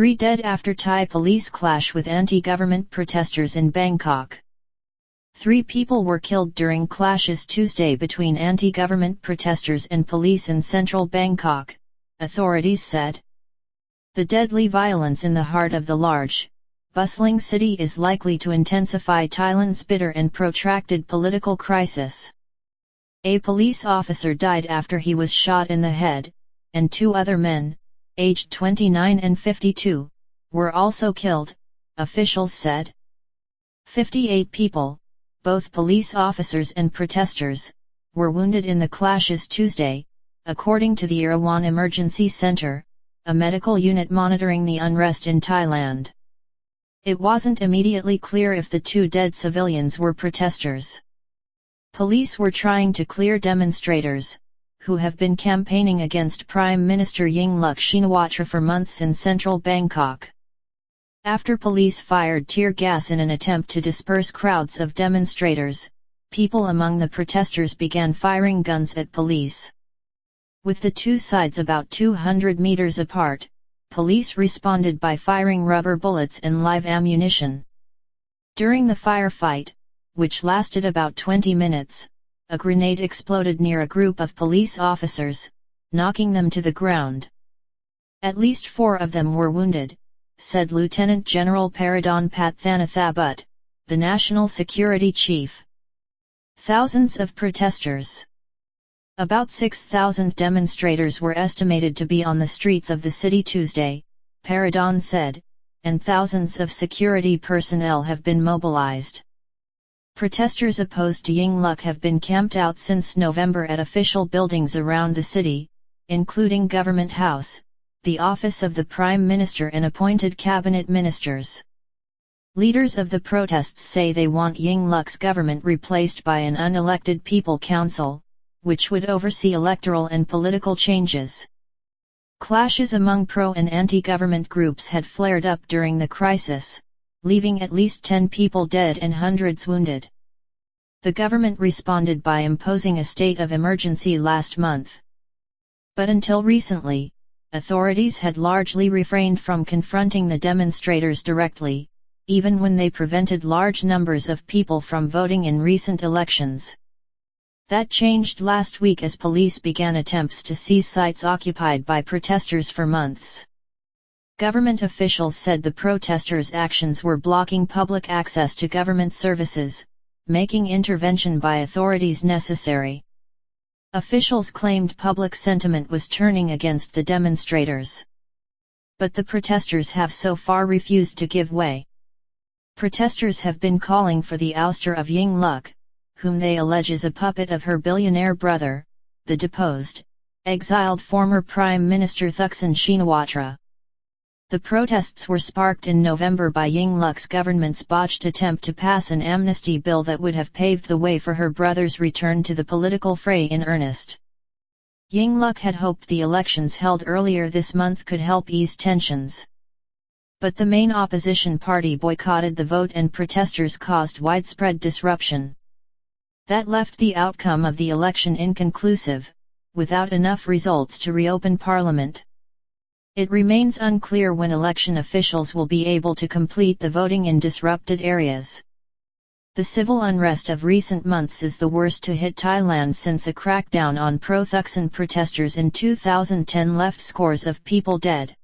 3 dead after Thai police clash with anti-government protesters in Bangkok. 3 people were killed during clashes Tuesday between anti-government protesters and police in central Bangkok, authorities said. The deadly violence in the heart of the large, bustling city is likely to intensify Thailand's bitter and protracted political crisis. A police officer died after he was shot in the head, and 2 other men, aged 29 and 52, were also killed, officials said. 58 people, both police officers and protesters, were wounded in the clashes Tuesday, according to the Erawan Emergency Center, a medical unit monitoring the unrest in Thailand. It wasn't immediately clear if the 2 dead civilians were protesters. Police were trying to clear demonstrators, who have been campaigning against Prime Minister Yingluck Shinawatra for months in central Bangkok. After police fired tear gas in an attempt to disperse crowds of demonstrators, people among the protesters began firing guns at police. With the 2 sides about 200 meters apart, police responded by firing rubber bullets and live ammunition. During the firefight, which lasted about 20 minutes, a grenade exploded near a group of police officers, knocking them to the ground. At least 4 of them were wounded, said Lieutenant General Paradon Pathanathabut, the national security chief. Thousands of protesters. About 6,000 demonstrators were estimated to be on the streets of the city Tuesday, Paradon said, and thousands of security personnel have been mobilized. Protesters opposed to Yingluck have been camped out since November at official buildings around the city, including Government House, the office of the Prime Minister and appointed cabinet ministers. Leaders of the protests say they want Yingluck's government replaced by an unelected People Council, which would oversee electoral and political changes. Clashes among pro- and anti-government groups had flared up during the crisis, leaving at least 10 people dead and hundreds wounded. The government responded by imposing a state of emergency last month. But until recently, authorities had largely refrained from confronting the demonstrators directly, even when they prevented large numbers of people from voting in recent elections. That changed last week as police began attempts to seize sites occupied by protesters for months. Government officials said the protesters' actions were blocking public access to government services, making intervention by authorities necessary. Officials claimed public sentiment was turning against the demonstrators. But the protesters have so far refused to give way. Protesters have been calling for the ouster of Yingluck, whom they allege is a puppet of her billionaire brother, the deposed, exiled former Prime Minister Thaksin Shinawatra. The protests were sparked in November by Yingluck's government's botched attempt to pass an amnesty bill that would have paved the way for her brother's return to the political fray in earnest. Yingluck had hoped the elections held earlier this month could help ease tensions. But the main opposition party boycotted the vote and protesters caused widespread disruption. That left the outcome of the election inconclusive, without enough results to reopen parliament. It remains unclear when election officials will be able to complete the voting in disrupted areas. The civil unrest of recent months is the worst to hit Thailand since a crackdown on pro-Thaksin protesters in 2010 left scores of people dead.